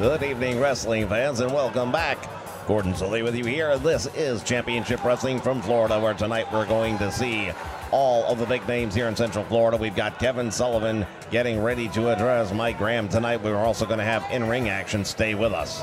Good evening, wrestling fans, and welcome back. Gordon Sullivan with you here. This is Championship Wrestling from Florida, where tonight we're going to see all of the big names here in Central Florida. We've got Kevin Sullivan getting ready to address Mike Graham tonight. We're also going to have in-ring action. Stay with us.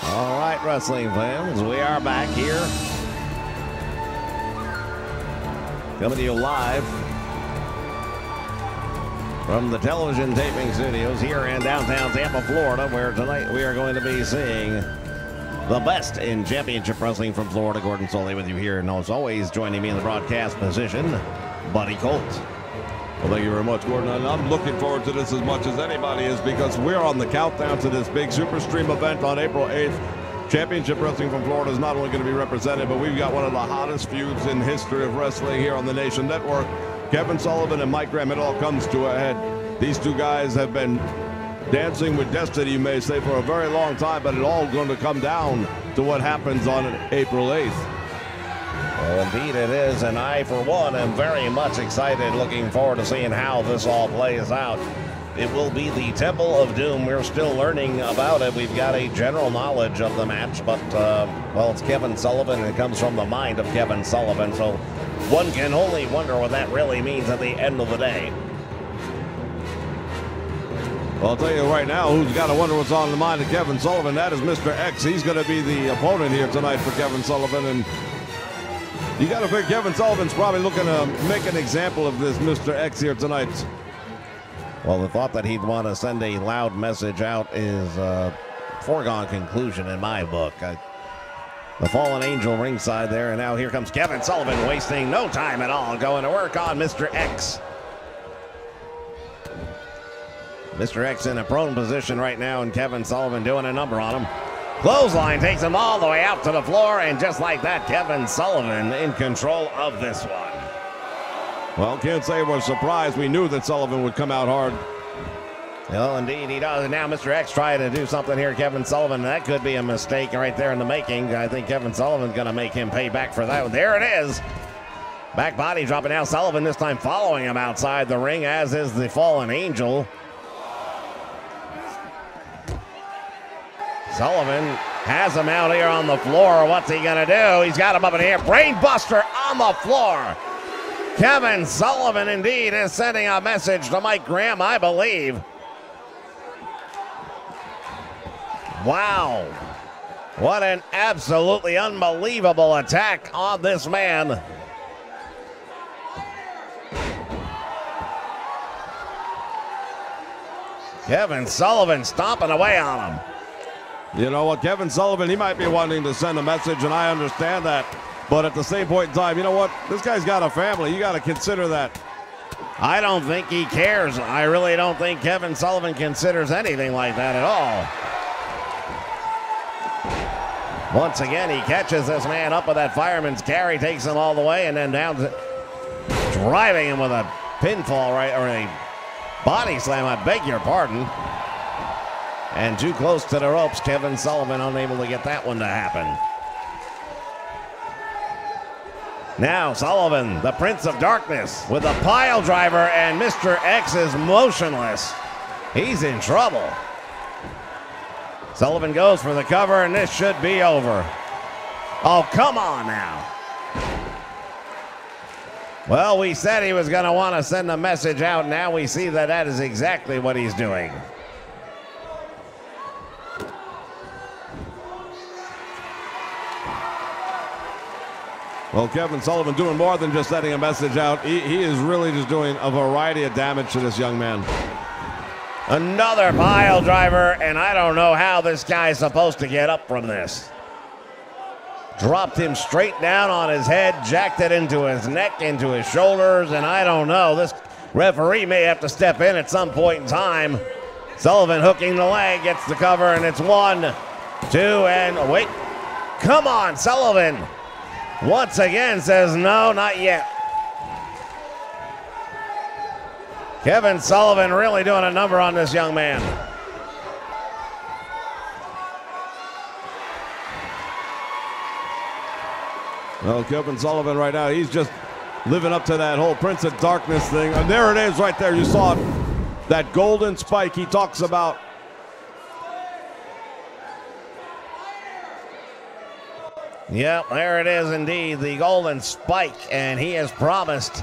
All right, wrestling fans, we are back here. Coming to you live from the television taping studios here in downtown Tampa, Florida, where tonight we are going to be seeing the best in championship wrestling from Florida. Gordon Sullivan with you here, and as always, joining me in the broadcast position, Buddy Colt. Well, thank you very much, Gordon. And I'm looking forward to this as much as anybody is, because we're on the countdown to this big Super Stream event on April 8th. Championship Wrestling from Florida is not only going to be represented, but we've got one of the hottest feuds in history of wrestling here on the Nation Network. Kevin Sullivan and Mike Graham, it all comes to a head. These two guys have been dancing with destiny, you may say, for a very long time, but it all going to come down to what happens on April 8th. Well, indeed it is, and I, for one, am very much excited, looking forward to seeing how this all plays out. It will be the Temple of Doom. We're still learning about it. We've got a general knowledge of the match, but, well, it's Kevin Sullivan, and it comes from the mind of Kevin Sullivan, so one can only wonder what that really means at the end of the day. Well, I'll tell you right now, who's got to wonder what's on the mind of Kevin Sullivan. That is Mr. X. He's going to be the opponent here tonight for Kevin Sullivan, and you got to think Kevin Sullivan's probably looking to make an example of this Mr. X here tonight. Well, the thought that he'd want to send a loud message out is a foregone conclusion in my book. The fallen angel ringside there, and now here comes Kevin Sullivan, wasting no time at all, going to work on Mr. X. Mr. X in a prone position right now, and Kevin Sullivan doing a number on him. Clothesline takes him all the way out to the floor, and just like that, Kevin Sullivan in control of this one. Well, can't say we're surprised. We knew that Sullivan would come out hard. Well, indeed he does. And now Mr. X trying to do something here, Kevin Sullivan. That could be a mistake right there in the making. I think Kevin Sullivan's going to make him pay back for that one. There it is. Back body dropping now. Sullivan this time following him outside the ring, as is the fallen angel. Sullivan has him out here on the floor. What's he going to do? He's got him up in the air. Brain buster on the floor. Kevin Sullivan, indeed, is sending a message to Mike Graham, I believe. Wow. What an absolutely unbelievable attack on this man. Kevin Sullivan stomping away on him. You know what, Kevin Sullivan, he might be wanting to send a message, and I understand that. But at the same point in time, you know what? This guy's got a family. You got to consider that. I don't think he cares. I really don't think Kevin Sullivan considers anything like that at all. Once again, he catches this man up with that fireman's carry, takes him all the way, and then down to driving him with a pinfall, right, or a body slam, I beg your pardon. And too close to the ropes, Kevin Sullivan unable to get that one to happen. Now Sullivan, the Prince of Darkness, with a pile driver, and Mr. X is motionless. He's in trouble. Sullivan goes for the cover, and this should be over. Oh, come on now. Well, we said he was going to want to send a message out. Now we see that that is exactly what he's doing. Well, Kevin Sullivan doing more than just sending a message out. He is really just doing a variety of damage to this young man. Another pile driver, and I don't know how this guy's supposed to get up from this. Dropped him straight down on his head, jacked it into his neck, into his shoulders, and I don't know. This referee may have to step in at some point in time. Sullivan hooking the leg, gets the cover, and it's 1, 2, and wait. Come on, Sullivan. Once again says no, not yet. Kevin Sullivan really doing a number on this young man. Well, Kevin Sullivan right now, he's just living up to that whole Prince of Darkness thing. And there it is right there. You saw it. That golden spike he talks about. Yep, there it is indeed, the golden spike, and he has promised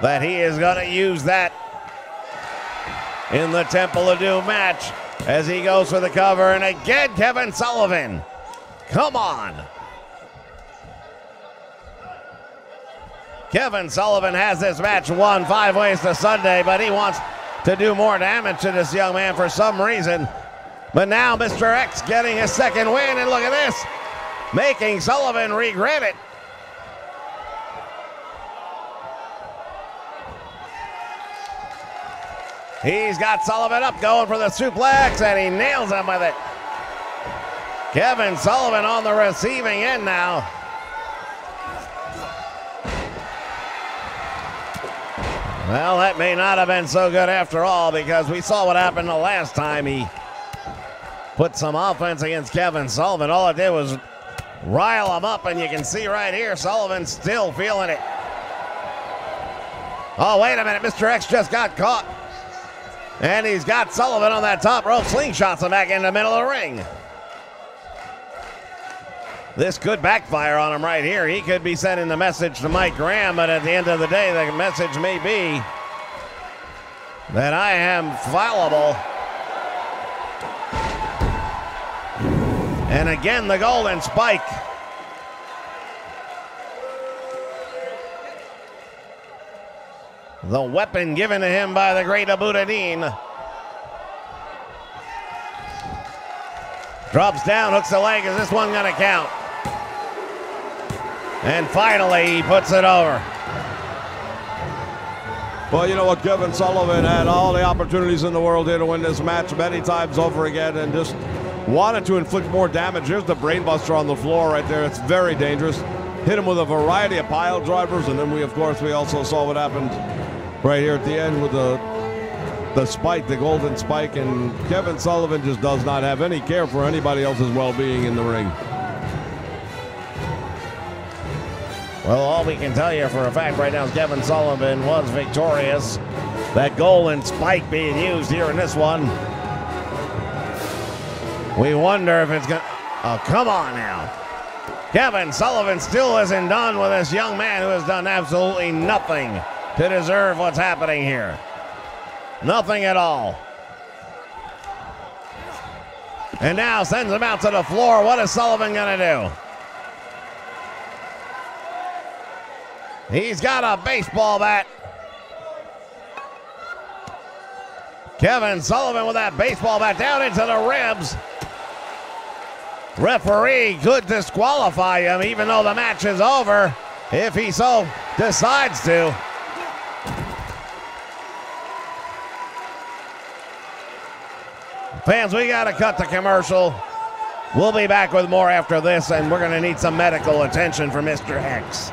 that he is going to use that in the Temple of Doom match as he goes for the cover. And again, Kevin Sullivan. Come on. Kevin Sullivan has this match won 5 ways to Sunday, but he wants to do more damage to this young man for some reason. But now Mr. X getting his second win, and look at this, making Sullivan regret it. He's got Sullivan up, going for the suplex, and he nails him with it. Kevin Sullivan on the receiving end now. Well, that may not have been so good after all, because we saw what happened the last time he put some offense against Kevin Sullivan. All it did was rile him up, and you can see right here, Sullivan's still feeling it. Oh, wait a minute, Mr. X just got caught. And he's got Sullivan on that top rope, slingshots him back in the middle of the ring. This could backfire on him right here. He could be sending the message to Mike Graham, but at the end of the day, the message may be that I am fallible. And again, the golden spike. The weapon given to him by the great Abudadin. Drops down, hooks the leg. Is this one going to count? And finally, he puts it over. Well, you know what? Kevin Sullivan had all the opportunities in the world here to win this match many times over again, and just wanted to inflict more damage. Here's the brainbuster on the floor right there. It's very dangerous. Hit him with a variety of pile drivers, and then we also saw what happened right here at the end with the spike, the golden spike, and Kevin Sullivan just does not have any care for anybody else's well-being in the ring. Well, all we can tell you for a fact right now is Kevin Sullivan was victorious. That golden spike being used here in this one. We wonder if it's going to... Oh, come on now. Kevin Sullivan still isn't done with this young man who has done absolutely nothing to deserve what's happening here. Nothing at all. And now sends him out to the floor. What is Sullivan going to do? He's got a baseball bat. Kevin Sullivan with that baseball bat down into the ribs. Referee could disqualify him even though the match is over, if he so decides to. Fans, we got to cut the commercial. We'll be back with more after this, and we're going to need some medical attention for Mr. X.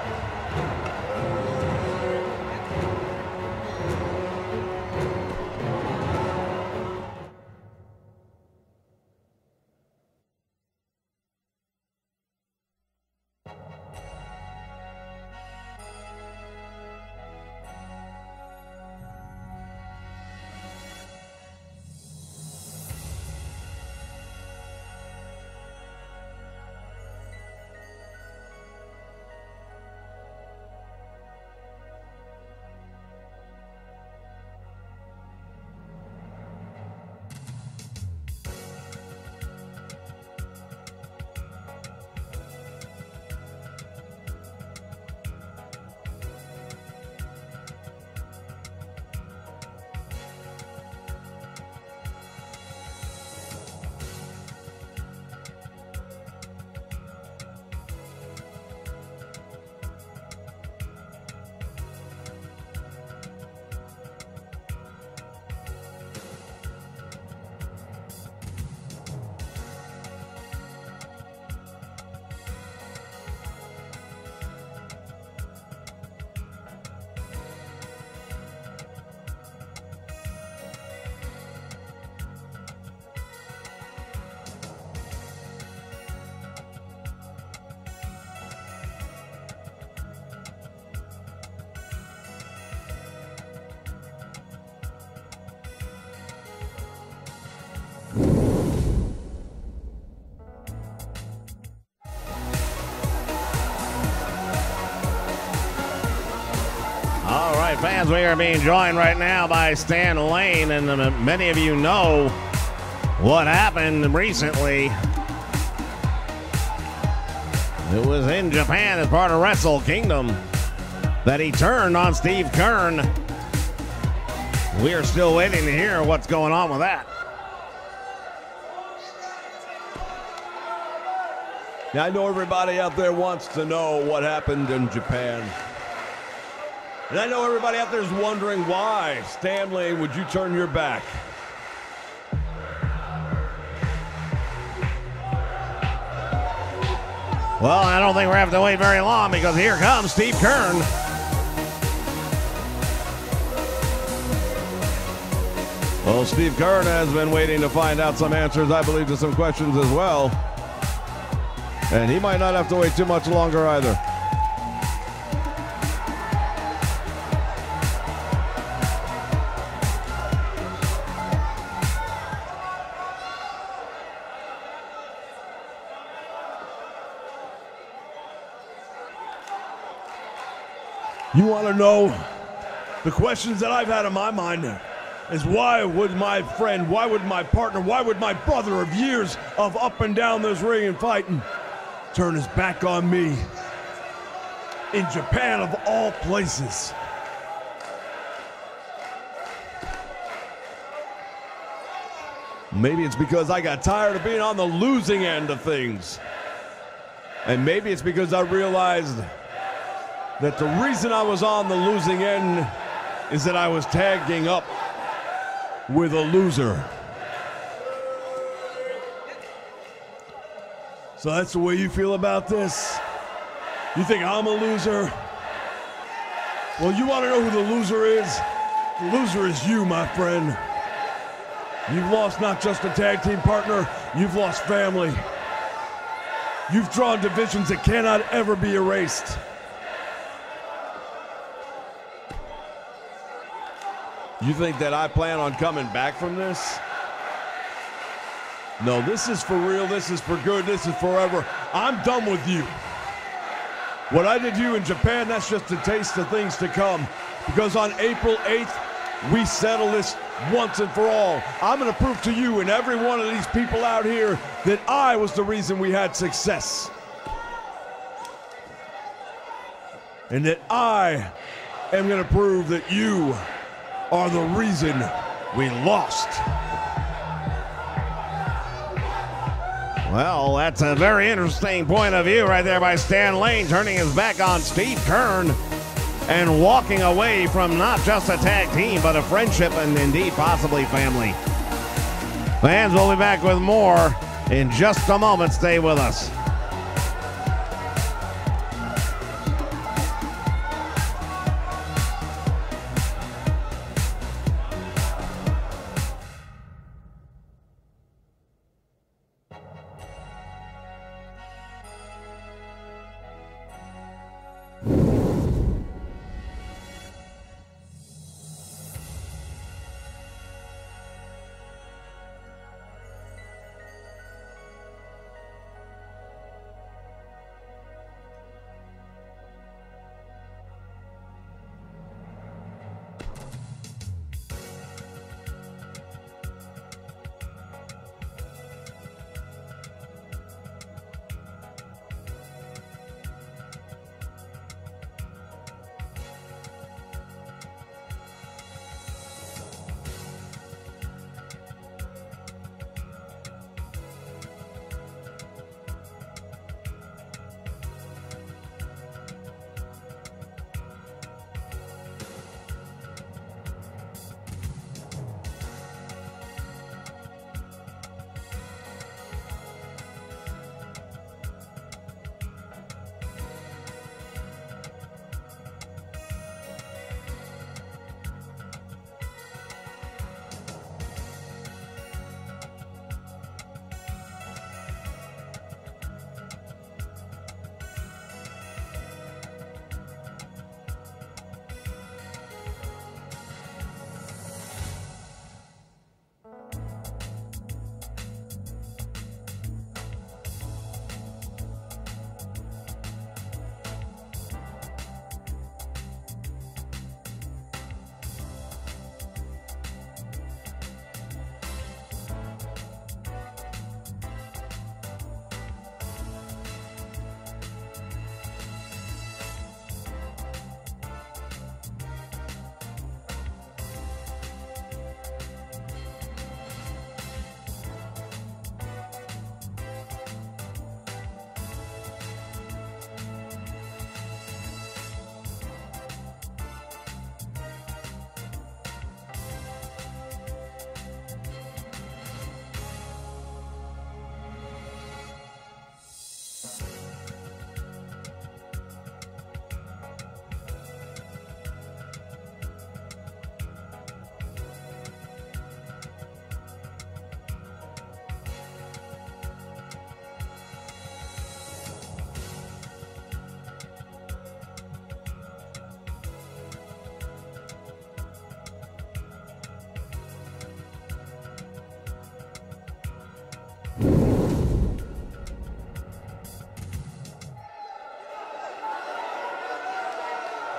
All right, fans, we are being joined right now by Stan Lane, and many of you know what happened recently. It was in Japan as part of Wrestle Kingdom that he turned on Steve Kern. We are still waiting to hear what's going on with that. Now, I know everybody out there wants to know what happened in Japan. And I know everybody out there is wondering why, Stan Lane, would you turn your back? Well, I don't think we're having to wait very long, because here comes Steve Kern. Well, Steve Kern has been waiting to find out some answers, I believe, to some questions as well. And he might not have to wait too much longer either. You want to know the questions that I've had in my mind is why would my friend, why would my partner, why would my brother of years of up and down this ring and fighting turn his back on me in Japan of all places? Maybe it's because I got tired of being on the losing end of things. And maybe it's because I realized that the reason I was on the losing end is that I was tagging up with a loser. So that's the way you feel about this? You think I'm a loser? Well, you want to know who the loser is? The loser is you, my friend. You've lost not just a tag team partner, you've lost family. You've drawn divisions that cannot ever be erased. You think that I plan on coming back from this? No, this is for real, this is for good, this is forever. I'm done with you. What I did to you in Japan, that's just a taste of things to come. Because on April 8th, we settle this once and for all. I'm gonna prove to you and every one of these people out here that I was the reason we had success. And that I am gonna prove that you are the reason we lost. Well, that's a very interesting point of view right there by Stan Lane, turning his back on Steve Kern and walking away from not just a tag team, but a friendship and indeed possibly family. Fans, we'll be back with more in just a moment. Stay with us.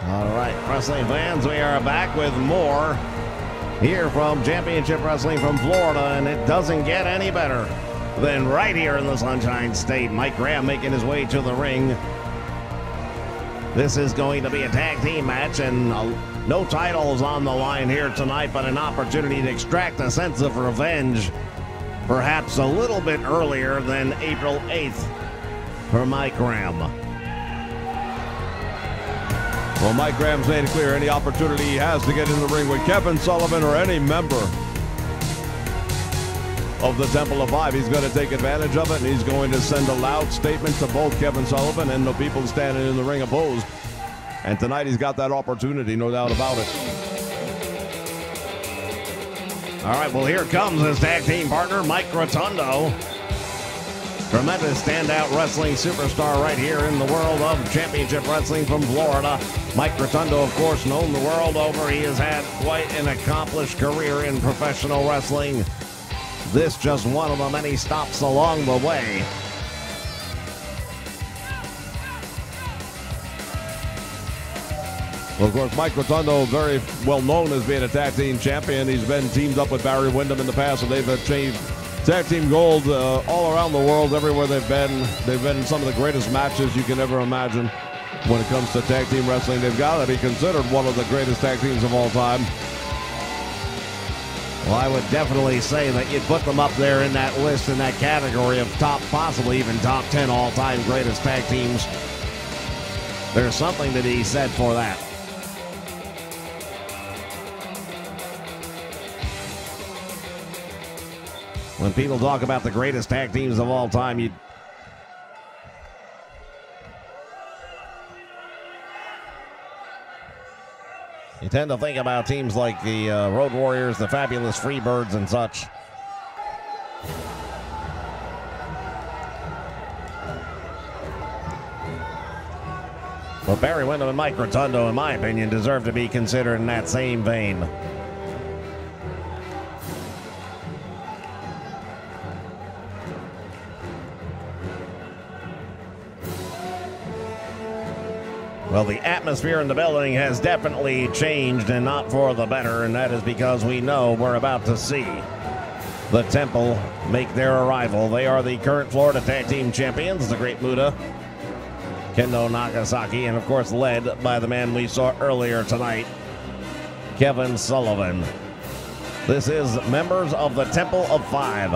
All right, wrestling fans, we are back with more here from Championship Wrestling from Florida, and it doesn't get any better than right here in the Sunshine State. Mike Graham making his way to the ring. This is going to be a tag team match, and no titles on the line here tonight, but an opportunity to extract a sense of revenge, perhaps a little bit earlier than April 8th for Mike Graham. Well, Mike Graham's made it clear any opportunity he has to get in the ring with Kevin Sullivan or any member of the Temple of Five, he's going to take advantage of it, and he's going to send a loud statement to both Kevin Sullivan and the people standing in the ring opposed. And tonight he's got that opportunity, no doubt about it. All right, well, here comes his tag team partner, Mike Rotundo. Tremendous standout wrestling superstar right here in the world of Championship Wrestling from Florida. Mike Rotundo, of course, known the world over. He has had quite an accomplished career in professional wrestling. This just one of the many stops along the way. Well, of course, Mike Rotundo, very well known as being a tag team champion. He's been teamed up with Barry Windham in the past, and they've achieved tag team gold all around the world, everywhere they've been. They've been in some of the greatest matches you can ever imagine. When it comes to tag team wrestling, they've got to be considered one of the greatest tag teams of all time. Well, I would definitely say that you'd put them up there in that list, in that category of top, possibly even top 10 all-time greatest tag teams. There's something to be said for that. When people talk about the greatest tag teams of all time, you tend to think about teams like the Road Warriors, the Fabulous Freebirds, and such. Well, Barry Windham and Mike Rotundo, in my opinion, deserve to be considered in that same vein. Well, the atmosphere in the building has definitely changed, and not for the better, and that is because we know we're about to see the Temple make their arrival. They are the current Florida Tag Team Champions, the Great Muta, Kendo Nagasaki, and of course led by the man we saw earlier tonight, Kevin Sullivan. This is members of the Temple of Five.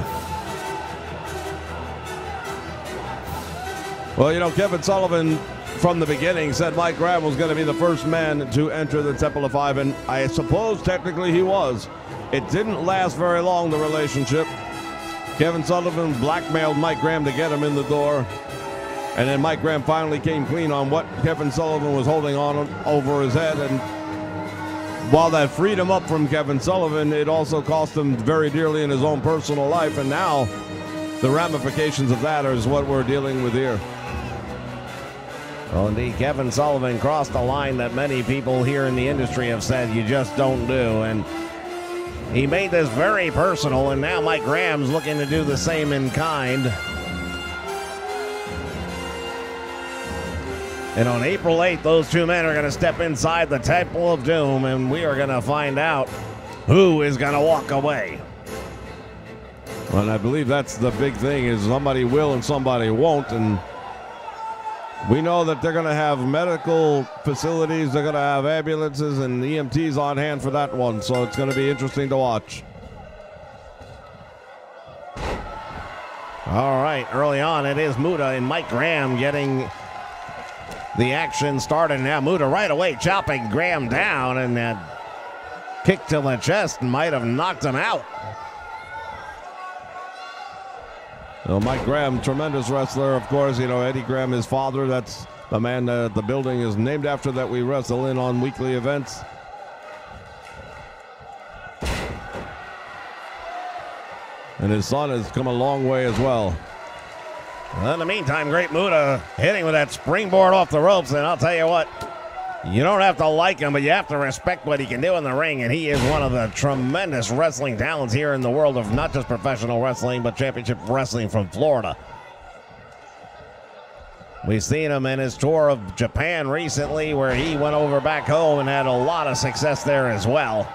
Well, you know, Kevin Sullivan from the beginning said Mike Graham was going to be the first man to enter the Temple of Five, and I suppose technically he was. It didn't last very long, the relationship. Kevin Sullivan blackmailed Mike Graham to get him in the door, and then Mike Graham finally came clean on what Kevin Sullivan was holding on over his head, and while that freed him up from Kevin Sullivan, it also cost him very dearly in his own personal life, and now the ramifications of that is what we're dealing with here. Well, indeed, Kevin Sullivan crossed a line that many people here in the industry have said you just don't do, and he made this very personal, and now Mike Graham's looking to do the same in kind. And on April 8th, those two men are going to step inside the Temple of Doom, and we are going to find out who is going to walk away. Well, and I believe that's the big thing, is somebody will and somebody won't, and we know that they're going to have medical facilities, they're going to have ambulances and EMTs on hand for that one, so it's going to be interesting to watch. All right, early on, it is Muta and Mike Graham getting the action started. Now Muta right away chopping Graham down, and that kick to the chest might have knocked him out. Well, Mike Graham, tremendous wrestler, of course. You know, Eddie Graham, his father, that's the man that the building is named after that we wrestle in on weekly events. And his son has come a long way as well. Well, in the meantime, Great Muta hitting with that springboard off the ropes, and I'll tell you what, you don't have to like him, but you have to respect what he can do in the ring, and he is one of the tremendous wrestling talents here in the world of not just professional wrestling, but championship wrestling from Florida. We've seen him in his tour of Japan recently, where he went over back home and had a lot of success there as well.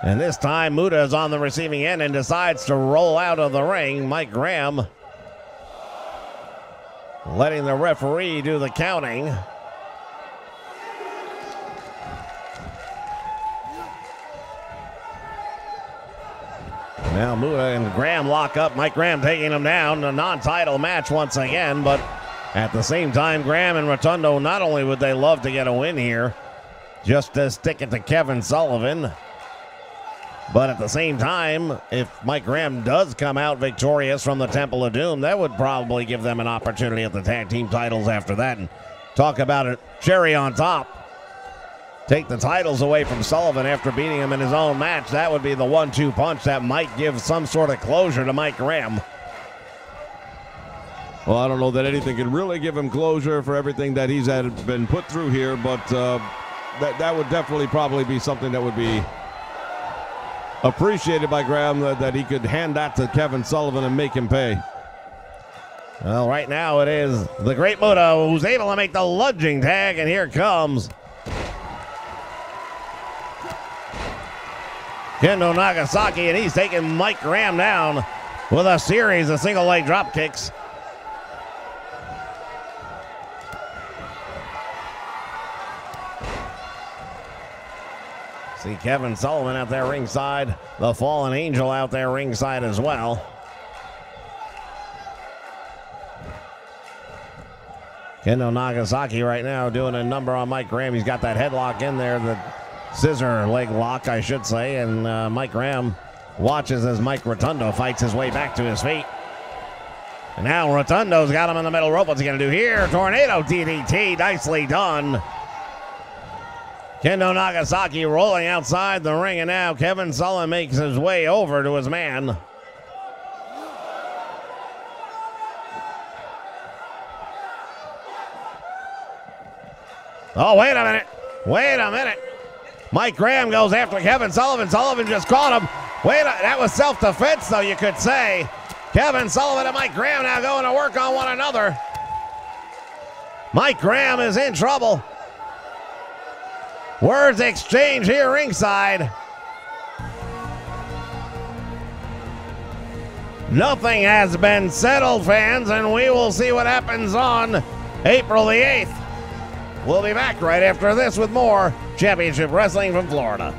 And this time, Muta is on the receiving end and decides to roll out of the ring. Mike Graham letting the referee do the counting. Now Muta and Graham lock up. Mike Graham taking him down. A non-title match once again, but at the same time, Graham and Rotundo, not only would they love to get a win here, just to stick it to Kevin Sullivan, but at the same time, if Mike Graham does come out victorious from the Temple of Doom, that would probably give them an opportunity at the tag team titles after that. And talk about a cherry on top. Take the titles away from Sullivan after beating him in his own match. That would be the 1-2 punch that might give some sort of closure to Mike Graham. Well, I don't know that anything can really give him closure for everything that he's been put through here, but that would definitely probably be something that would be appreciated by Graham, that he could hand that to Kevin Sullivan and make him pay. Well, right now it is the Great Muta who's able to make the lunging tag, and here comes Kendo Nagasaki, and he's taking Mike Graham down with a series of single leg drop kicks. See Kevin Sullivan out there ringside, the Fallen Angel out there ringside as well. Kendo Nagasaki right now doing a number on Mike Graham. He's got that headlock in there, the scissor leg lock, I should say, and Mike Graham watches as Mike Rotundo fights his way back to his feet. And now Rotundo's got him in the middle rope. What's he going to do here? Tornado DDT, nicely done. Kendo Nagasaki rolling outside the ring, and now Kevin Sullivan makes his way over to his man. Oh, wait a minute. Wait a minute. Mike Graham goes after Kevin Sullivan. Sullivan just caught him. That was self-defense, though, you could say. Kevin Sullivan and Mike Graham now going to work on one another. Mike Graham is in trouble. Words exchange here ringside. Nothing has been settled, fans, and we will see what happens on April the 8th. We'll be back right after this with more Championship Wrestling from Florida.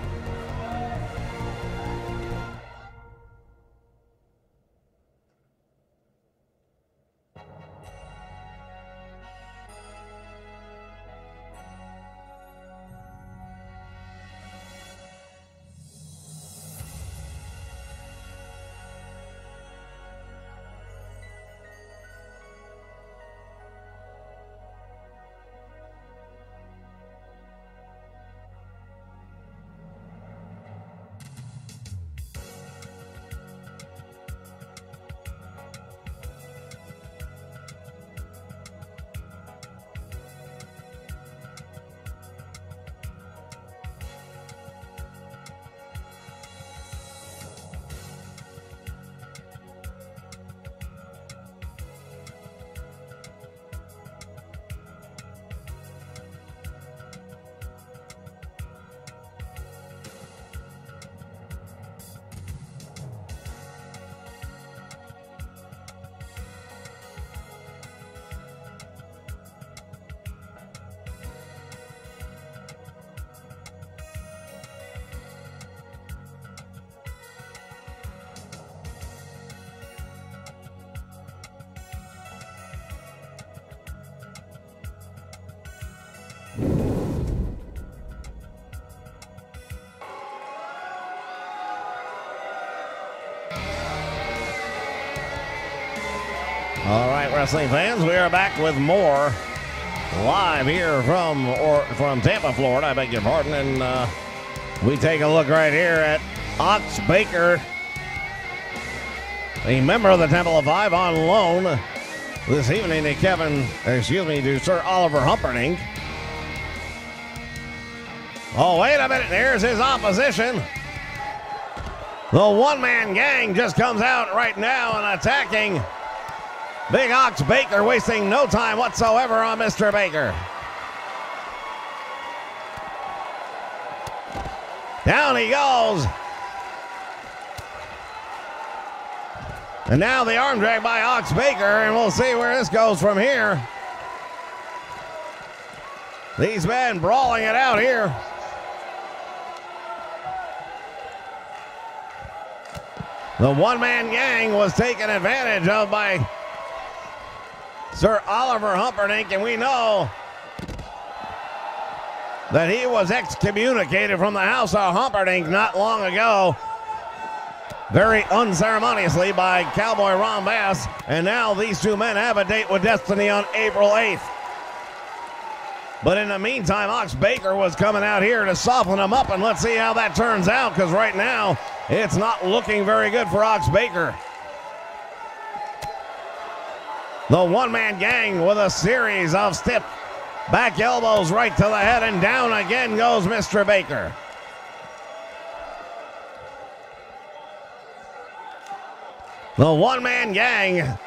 All right, wrestling fans, we are back with more live here from Tampa, Florida. I beg your pardon. And we take a look right here at Ox Baker, a member of the Temple of Five, on loan this evening to Sir Oliver Humperdinck. Oh, wait a minute. There's his opposition. The one-man gang just comes out right now and attacking Big Ox Baker, wasting no time whatsoever on Mr. Baker. Down he goes. And now the arm drag by Ox Baker, and we'll see where this goes from here. These men brawling it out here. The one-man gang was taken advantage of by Sir Oliver Humperdinck, and we know that he was excommunicated from the House of Humperdinck not long ago, very unceremoniously, by Cowboy Ron Bass, and now these two men have a date with Destiny on April 8th. But in the meantime, Ox Baker was coming out here to soften him up, and let's see how that turns out, because right now it's not looking very good for Ox Baker. The one-man gang with a series of stiff back elbows right to the head, and down again goes Mr. Baker. The one-man gang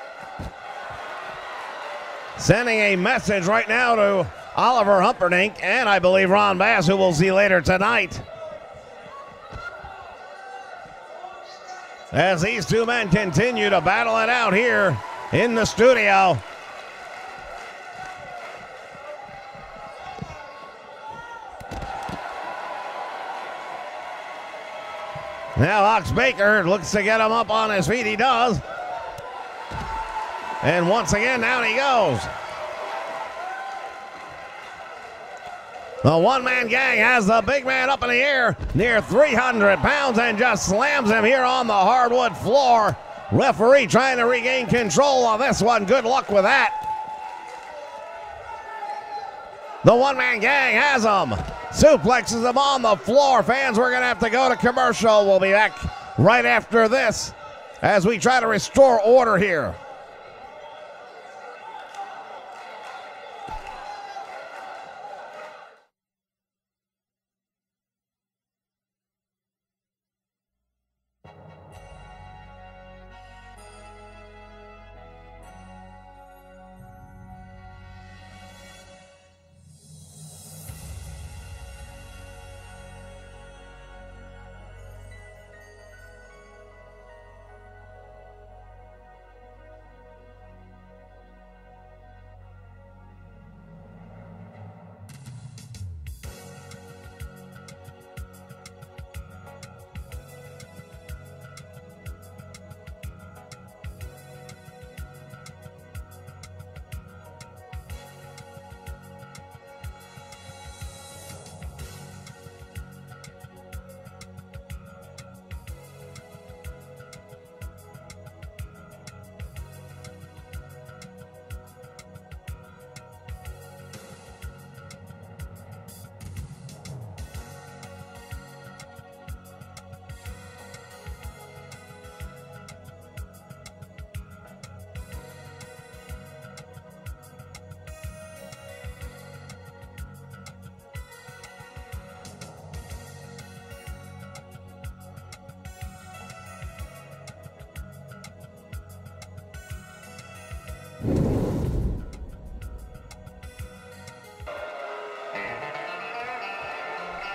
sending a message right now to Oliver Humperdinck and I believe Ron Bass, who we'll see later tonight, as these two men continue to battle it out here in the studio. Now Ox Baker looks to get him up on his feet. He does. And once again, down he goes. The one-man gang has the big man up in the air near 300 pounds and just slams him here on the hardwood floor. Referee trying to regain control of this one. Good luck with that. The one-man gang has him. Suplexes him on the floor. Fans, we're going to have to go to commercial. We'll be back right after this as we try to restore order here.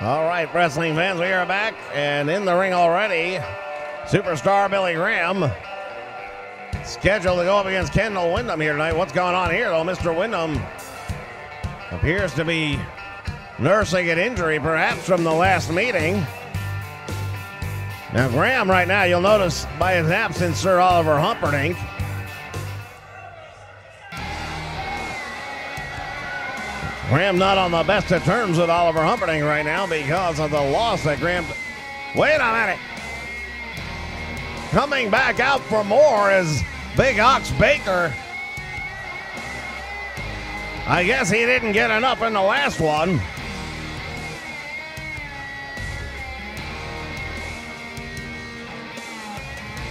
All right, wrestling fans, we are back, and in the ring already, superstar Billy Graham, scheduled to go up against Kendall Windham here tonight. What's going on here, though? Mr. Windham appears to be nursing an injury, perhaps from the last meeting. Now, Graham right now, you'll notice by his absence, Sir Oliver Humperdinck. Graham not on the best of terms with Oliver Humperdinck right now because of the loss that Graham... Wait a minute. Coming back out for more is Big Ox Baker. I guess he didn't get enough in the last one.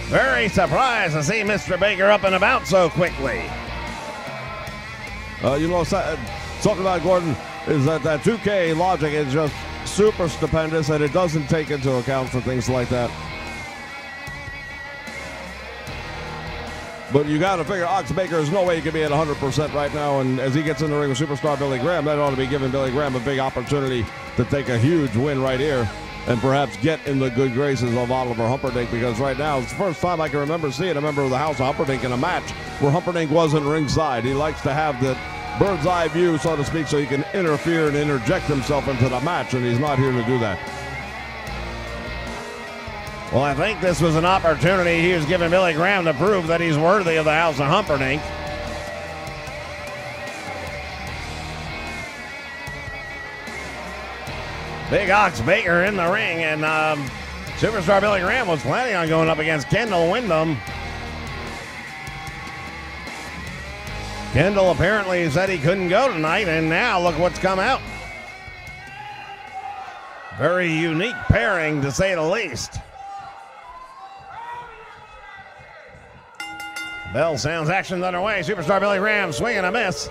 Very surprised to see Mr. Baker up and about so quickly. Something about Gordon is that 2K logic is just super stupendous, and it doesn't take into account for things like that. But you got to figure Ox Baker, there's no way he could be at 100% right now, and as he gets in the ring with superstar Billy Graham, that ought to be giving Billy Graham a big opportunity to take a huge win right here and perhaps get in the good graces of Oliver Humperdinck, because right now it's the first time I can remember seeing a member of the House of Humperdinck in a match where Humperdinck wasn't ringside. He likes to have the bird's eye view, so to speak, so he can interfere and interject himself into the match, and he's not here to do that. Well, I think this was an opportunity he was giving Billy Graham to prove that he's worthy of the House of Humperdinck. Big Ox Baker in the ring, and superstar Billy Graham was planning on going up against Kendall Windham. Kendall apparently said he couldn't go tonight, and now look what's come out. Very unique pairing, to say the least. Bell sounds, action's underway. Superstar Billy Graham swinging a miss.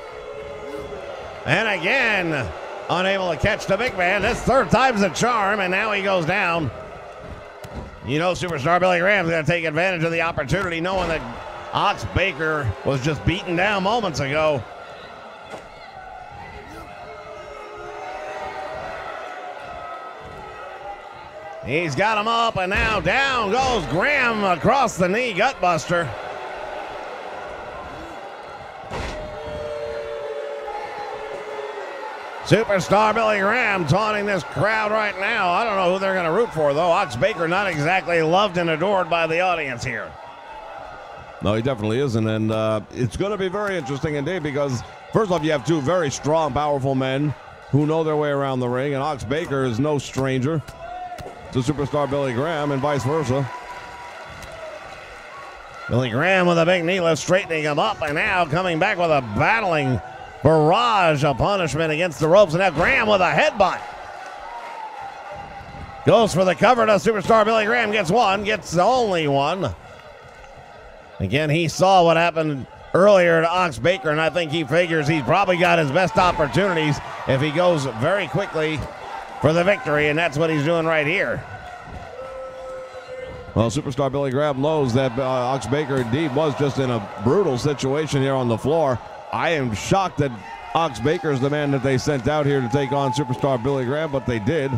And again, unable to catch the big man. This third time's a charm, and now he goes down. You know superstar Billy Graham's going to take advantage of the opportunity, knowing that Ox Baker was just beaten down moments ago. He's got him up, and now down goes Graham across the knee, gutbuster. Superstar Billy Graham taunting this crowd right now. I don't know who they're going to root for, though. Ox Baker not exactly loved and adored by the audience here. No, he definitely isn't, and it's going to be very interesting indeed because, first off, you have two very strong, powerful men who know their way around the ring, and Ox Baker is no stranger to superstar Billy Graham and vice versa. Billy Graham with a big knee lift, straightening him up, and now coming back with a battling barrage of punishment against the ropes, and now Graham with a headbutt. Goes for the cover to superstar Billy Graham, gets one, gets only one. Again, he saw what happened earlier to Ox Baker, and I think he figures he's probably got his best opportunities if he goes very quickly for the victory, and that's what he's doing right here. Well, superstar Billy Graham knows that Ox Baker indeed was just in a brutal situation here on the floor. I am shocked that Ox Baker is the man that they sent out here to take on superstar Billy Graham, but they did.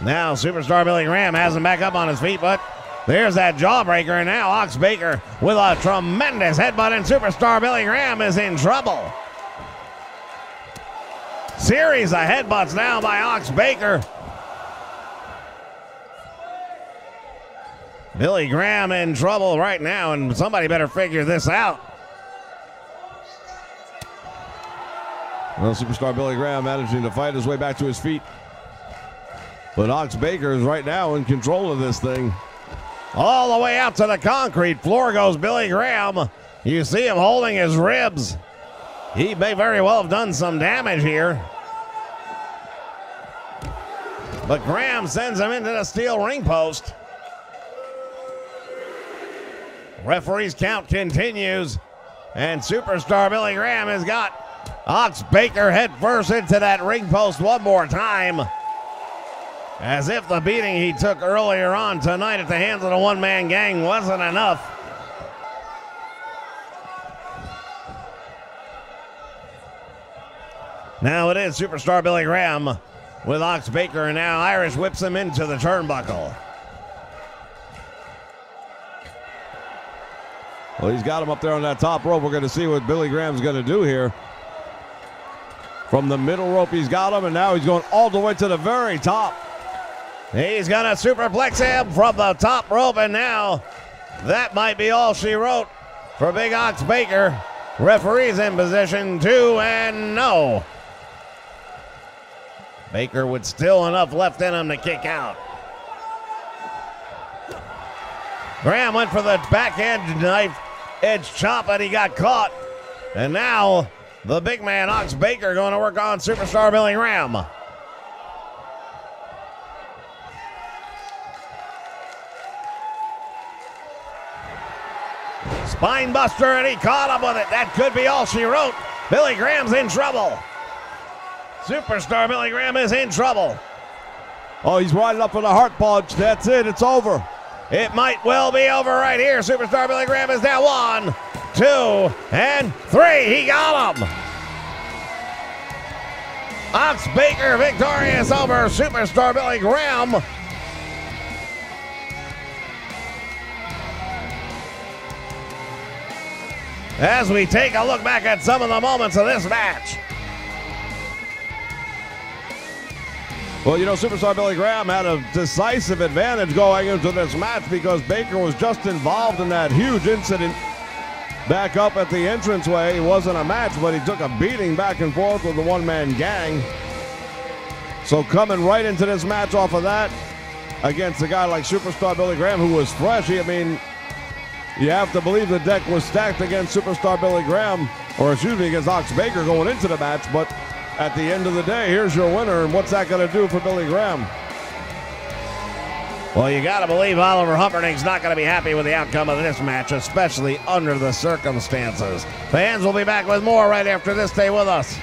Now superstar Billy Graham has him back up on his feet, but there's that jawbreaker, and now Ox Baker with a tremendous headbutt, and superstar Billy Graham is in trouble. Series of headbutts now by Ox Baker. Billy Graham in trouble right now, and somebody better figure this out. Well, superstar Billy Graham managing to fight his way back to his feet. But Ox Baker is right now in control of this thing. All the way out to the concrete floor goes Billy Graham. You see him holding his ribs. He may very well have done some damage here. But Graham sends him into the steel ring post. Referee's count continues, and superstar Billy Graham has got Ox Baker head first into that ring post one more time. As if the beating he took earlier on tonight at the hands of the one-man gang wasn't enough. Now it is superstar Billy Graham with Ox Baker, and now Irish whips him into the turnbuckle. Well, he's got him up there on that top rope. We're going to see what Billy Graham's going to do here. From the middle rope, he's got him, and now he's going all the way to the very top. He's going to superplex him from the top rope, and now that might be all she wrote for Big Ox Baker. Referee's in position 2, and no. Baker with still enough left in him to kick out. Graham went for the backhand knife edge chop, and he got caught. And now the big man Ox Baker going to work on superstar Billy Graham. Spine buster, and he caught him with it. That could be all she wrote. Billy Graham's in trouble. Superstar Billy Graham is in trouble. Oh, he's winding up with a heart punch. That's it. It's over. It might well be over right here. Superstar Billy Graham is down 1, 2, and 3. He got him. Ox Baker victorious over superstar Billy Graham. As we take a look back at some of the moments of this match. Well, you know, superstar Billy Graham had a decisive advantage going into this match because Baker was just involved in that huge incident back up at the entranceway. It wasn't a match, but he took a beating back and forth with the one-man gang. So coming right into this match off of that against a guy like superstar Billy Graham, who was fresh, I mean, you have to believe the deck was stacked against superstar Billy Graham, or excuse me, against Ox Baker going into the match, but at the end of the day, here's your winner, and what's that going to do for Billy Graham? Well, you got to believe Oliver Humperdinck's not going to be happy with the outcome of this match, especially under the circumstances. Fans will be back with more right after this. Stay with us.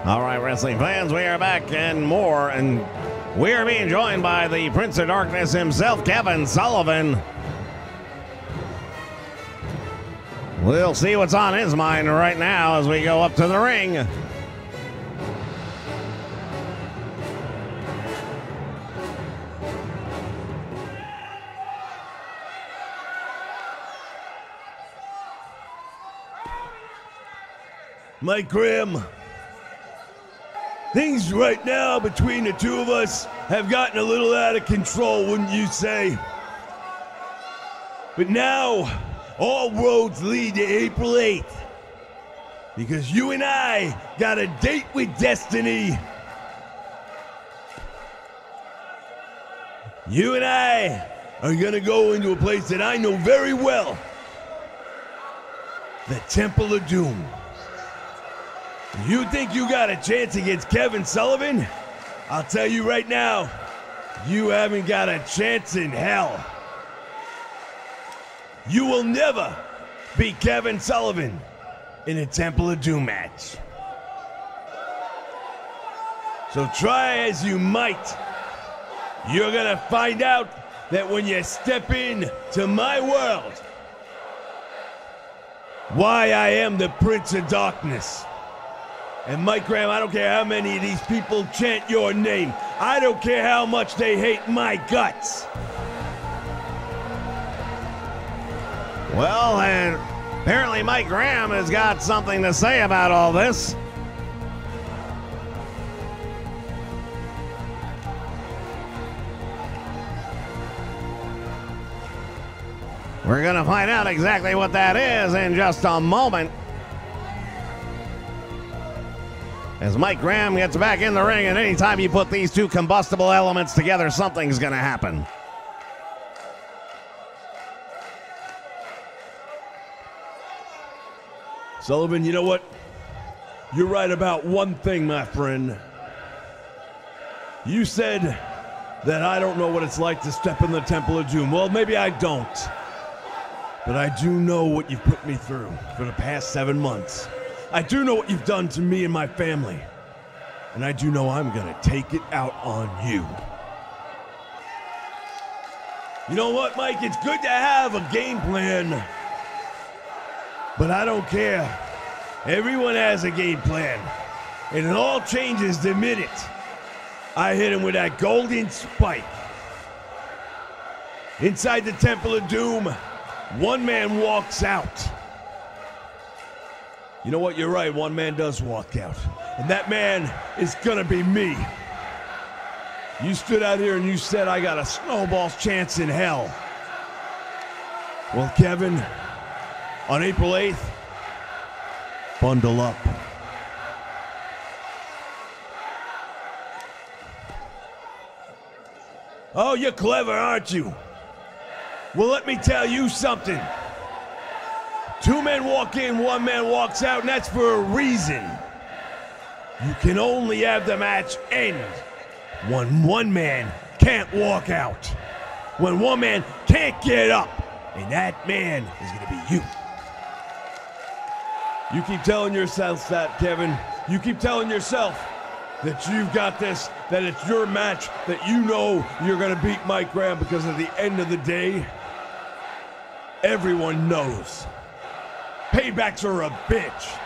All right, wrestling fans, we are back and more, and we are being joined by the Prince of Darkness himself, Kevin Sullivan. We'll see what's on his mind right now as we go up to the ring. Mike Graham, things right now between the two of us have gotten a little out of control, wouldn't you say? But now, all roads lead to April 8th. Because you and I got a date with destiny. You and I are gonna go into a place that I know very well. The Temple of Doom. You think you got a chance against Kevin Sullivan? I'll tell you right now, you haven't got a chance in hell. You will never beat Kevin Sullivan in a Temple of Doom match. So try as you might, you're gonna find out that when you step in to my world, why I am the Prince of Darkness. And Mike Graham, I don't care how many of these people chant your name. I don't care how much they hate my guts. Well, and apparently Mike Graham has got something to say about all this. We're going to find out exactly what that is in just a moment. As Mike Graham gets back in the ring, and anytime you put these two combustible elements together, something's going to happen. Sullivan, you know what? You're right about one thing, my friend. You said that I don't know what it's like to step in the Temple of Doom. Well, maybe I don't. But I do know what you've put me through for the past 7 months. I do know what you've done to me and my family. And I do know I'm gonna take it out on you. You know what, Mike? It's good to have a game plan. But I don't care. Everyone has a game plan. And it all changes the minute I hit him with that golden spike. Inside the Temple of Doom, one man walks out. You know what? You're right. One man does walk out. And that man is gonna be me. You stood out here and you said I got a snowball's chance in hell. Well, Kevin, on April 8th, bundle up. Oh, you're clever, aren't you? Well, let me tell you something. 2 men walk in, 1 man walks out, and that's for a reason. You can only have the match end when 1 man can't walk out. When 1 man can't get up, and that man is gonna be you. You keep telling yourself that, Kevin. You keep telling yourself that you've got this, that it's your match, that you know you're gonna beat Mike Graham, because at the end of the day, everyone knows. Paybacks are a bitch.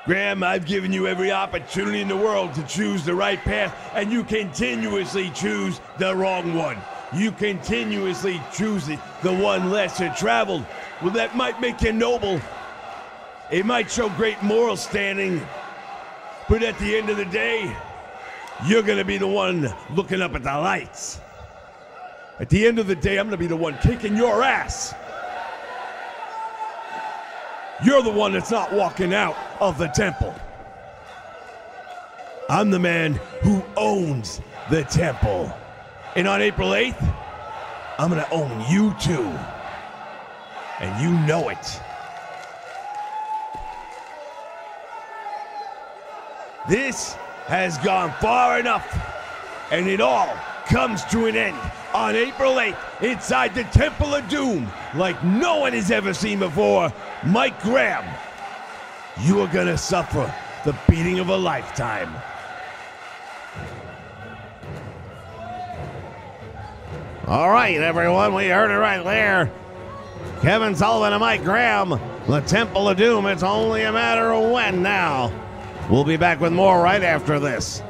Graham, I've given you every opportunity in the world to choose the right path, and you continuously choose the wrong one. You continuously choose the one lesser traveled. Well, that might make you noble. It might show great moral standing. But at the end of the day, you're going to be the one looking up at the lights. At the end of the day, I'm going to be the one kicking your ass. You're the one that's not walking out of the temple. I'm the man who owns the temple. And on April 8th, I'm going to own you too. And you know it. This has gone far enough, and it all comes to an end on April 8th inside the Temple of Doom like no one has ever seen before. Mike Graham, you are gonna suffer the beating of a lifetime. All right, everyone, we heard it right there. Kevin Sullivan and Mike Graham, the Temple of Doom. It's only a matter of when now. We'll be back with more right after this.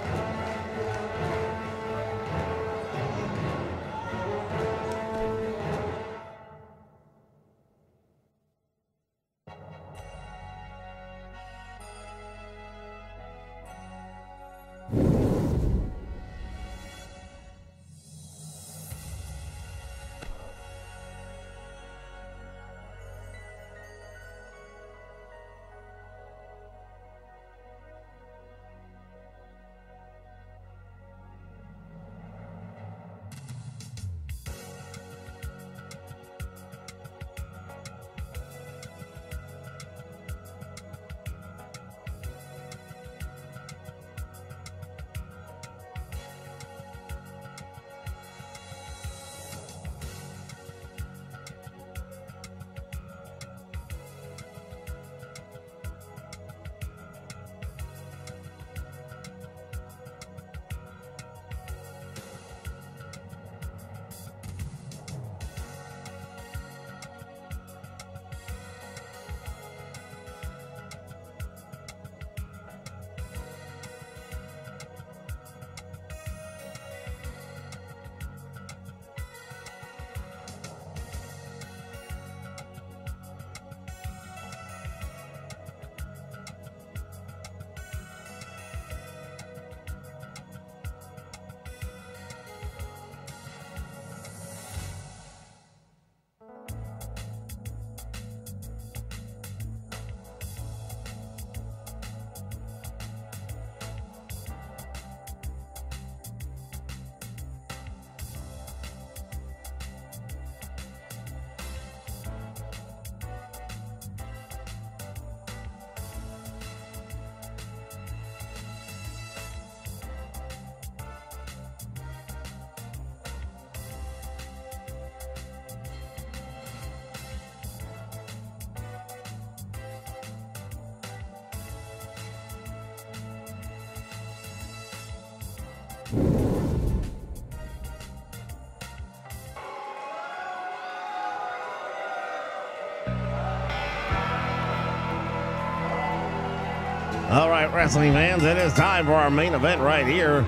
All right, wrestling fans, it is time for our main event right here.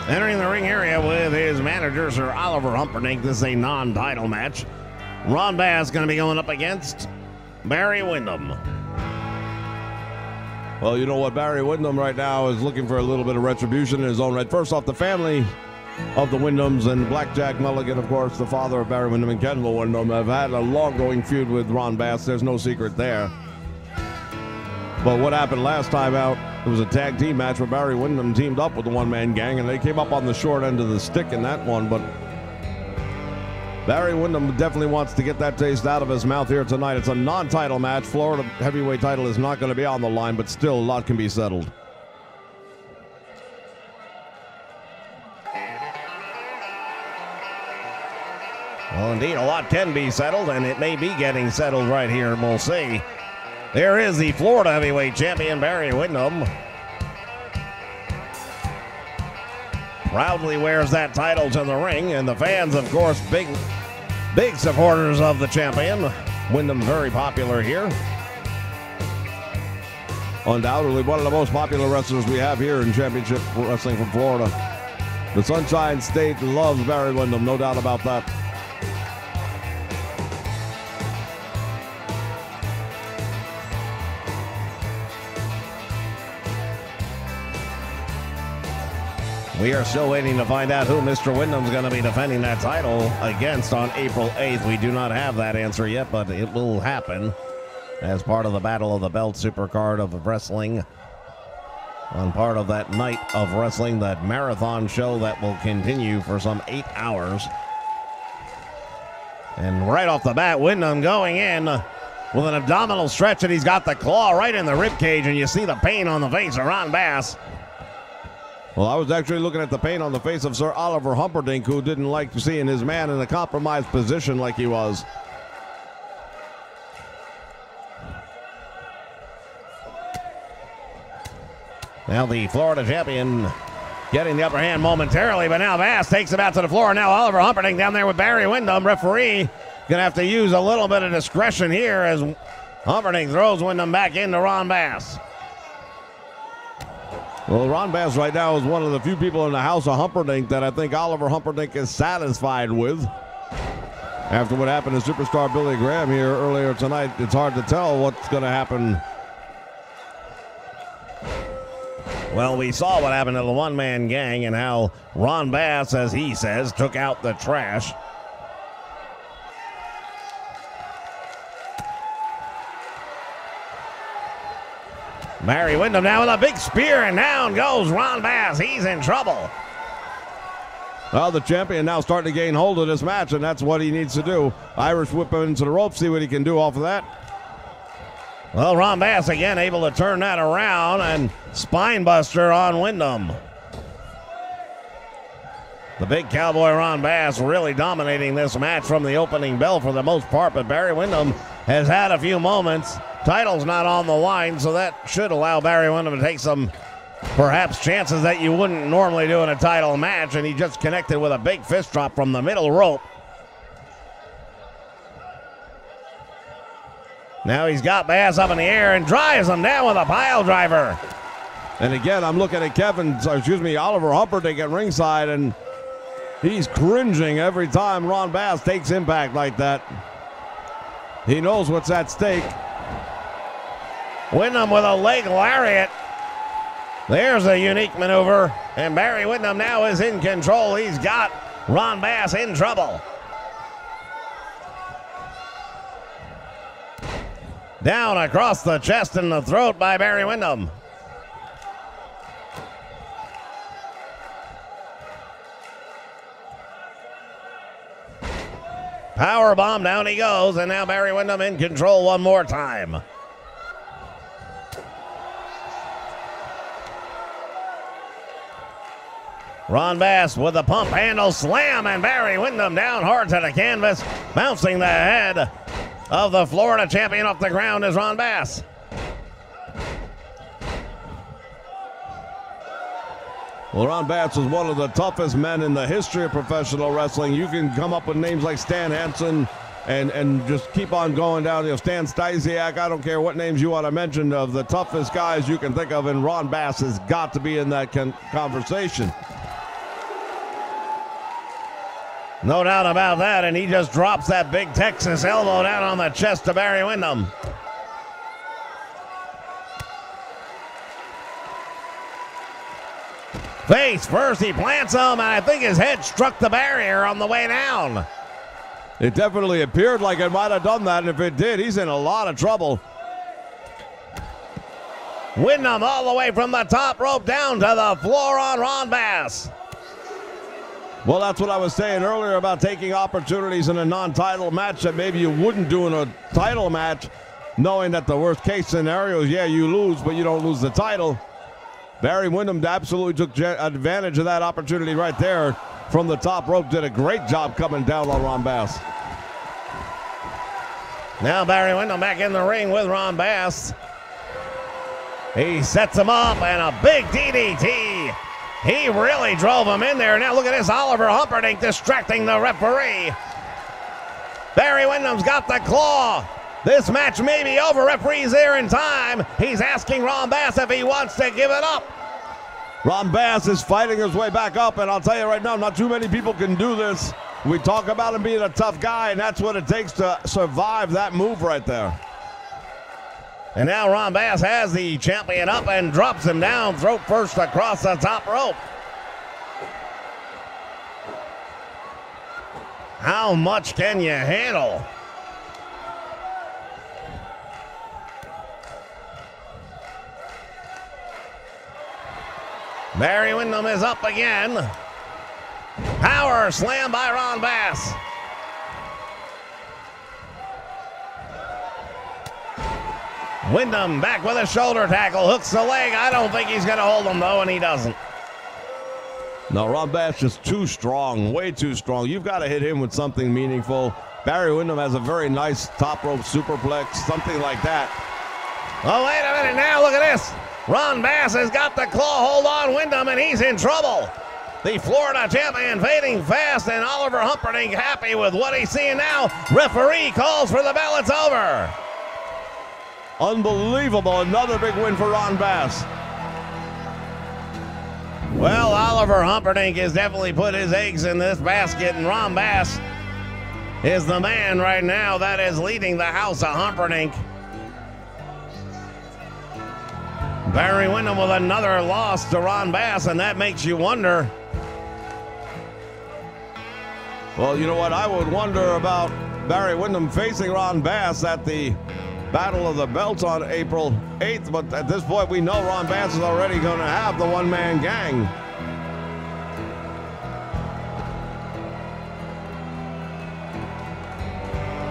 Entering the ring area with his manager, Sir Oliver Humperdinck. This is a non-title match. Ron Bass going to be going up against Barry Windham. Well, you know what? Barry Windham right now is looking for a little bit of retribution in his own right. First off, the family of the Windhams and Blackjack Mulligan, of course, the father of Barry Windham and Kendall Windham, have had a long-going feud with Ron Bass. There's no secret there. But what happened last time out, it was a tag team match where Barry Windham teamed up with the one-man gang, and they came up on the short end of the stick in that one. But Barry Windham definitely wants to get that taste out of his mouth here tonight. It's a non-title match. Florida heavyweight title is not going to be on the line, but still a lot can be settled. Well, indeed, a lot can be settled, and it may be getting settled right here. We'll see. There is the Florida heavyweight champion, Barry Windham. Proudly wears that title to the ring, and the fans, of course, big supporters of the champion. Windham very popular here. Undoubtedly one of the most popular wrestlers we have here in Championship Wrestling from Florida. The Sunshine State loves Barry Windham, no doubt about that. We are still waiting to find out who Mr. Windham's going to be defending that title against on April 8th. We do not have that answer yet, but it will happen as part of the Battle of the Belt Supercard of Wrestling. On part of that night of wrestling, that marathon show that will continue for some 8 hours. And right off the bat, Windham going in with an abdominal stretch, and he's got the claw right in the rib cage, and you see the pain on the face of Ron Bass. Well, I was actually looking at the pain on the face of Sir Oliver Humperdinck, who didn't like seeing his man in a compromised position like he was. Now the Florida champion getting the upper hand momentarily, but now Bass takes him out to the floor. Now Oliver Humperdinck down there with Barry Windham. Referee gonna have to use a little bit of discretion here as Humperdinck throws Windham back into Ron Bass. Well, Ron Bass right now is one of the few people in the house of Humperdinck that I think Oliver Humperdinck is satisfied with. After what happened to superstar Billy Graham here earlier tonight, it's hard to tell what's going to happen. Well, we saw what happened to the one-man gang and how Ron Bass, as he says, took out the trash. Barry Windham now with a big spear, and down goes Ron Bass. He's in trouble. Well, the champion now starting to gain hold of this match, and that's what he needs to do. Irish whip him into the rope, see what he can do off of that. Well, Ron Bass again able to turn that around and spine buster on Windham. The big cowboy Ron Bass really dominating this match from the opening bell for the most part, but Barry Windham has had a few moments. Title's not on the line, so that should allow Barry Windham to take some perhaps chances that you wouldn't normally do in a title match, and he just connected with a big fist drop from the middle rope. Now he's got Bass up in the air and drives him down with a pile driver. And again, I'm looking at Oliver Humperdinck at ringside, and he's cringing every time Ron Bass takes impact like that. He knows what's at stake. Windham with a leg lariat. There's a unique maneuver, and Barry Windham now is in control. He's got Ron Bass in trouble. Down across the chest and the throat by Barry Windham. Power bomb, down he goes, and now Barry Windham in control one more time. Ron Bass with a pump handle slam, and Barry Windham down hard to the canvas, bouncing the head of the Florida champion off the ground is Ron Bass. Well, Ron Bass was one of the toughest men in the history of professional wrestling. You can come up with names like Stan Hansen and just keep on going down. Stan Stasiak, I don't care what names you want to mention of the toughest guys you can think of, and Ron Bass has got to be in that conversation. No doubt about that, and he just drops that big Texas elbow down on the chest of Barry Windham. Face first, he plants him, and I think his head struck the barrier on the way down. It definitely appeared like it might have done that, and if it did, he's in a lot of trouble. Windham all the way from the top rope down to the floor on Ron Bass. Well, that's what I was saying earlier about taking opportunities in a non-title match that maybe you wouldn't do in a title match, knowing that the worst case scenario is, yeah, you lose, but you don't lose the title. Barry Windham absolutely took advantage of that opportunity right there from the top rope. Did a great job coming down on Ron Bass. Now Barry Windham back in the ring with Ron Bass. He sets him up, and a big DDT. He really drove him in there. Now look at this, Oliver Humperdinck distracting the referee. Barry Windham's got the claw. This match may be over. Referee's there in time. He's asking Ron Bass if he wants to give it up. Ron Bass is fighting his way back up, and I'll tell you right now, not too many people can do this. We talk about him being a tough guy, and that's what it takes to survive that move right there. And now Ron Bass has the champion up and drops him down, throat first across the top rope. How much can you handle? Barry Windham is up again. Power slam by Ron Bass. Windham back with a shoulder tackle, hooks the leg. I don't think he's going to hold him, though, and he doesn't. No, Ron Bass just too strong, way too strong. You've got to hit him with something meaningful. Barry Windham has a very nice top rope superplex, something like that. Oh, wait a minute now. Look at this. Ron Bass has got the claw hold on Windham, and he's in trouble. The Florida champion fading fast, and Oliver Humperdinck happy with what he's seeing now. Referee calls for the bell. It's over. Unbelievable. Another big win for Ron Bass. Well, Oliver Humperdinck has definitely put his eggs in this basket, and Ron Bass is the man right now that is leading the house of Humperdinck. Barry Windham with another loss to Ron Bass, and that makes you wonder. Well, you know what? I would wonder about Barry Windham facing Ron Bass at the Battle of the Belts on April 8th, but at this point we know Ron Bass is already going to have the one-man gang.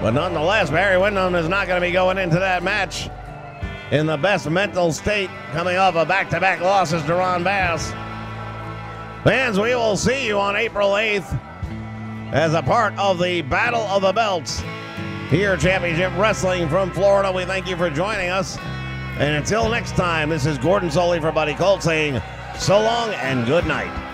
But nonetheless, Barry Windham is not going to be going into that match in the best mental state, coming off of back-to-back losses to Ron Bass. Fans, we will see you on April 8th as a part of the Battle of the Belts here, Championship Wrestling from Florida. We thank you for joining us. And until next time, this is Gordon Sully for Buddy Colt saying so long and good night.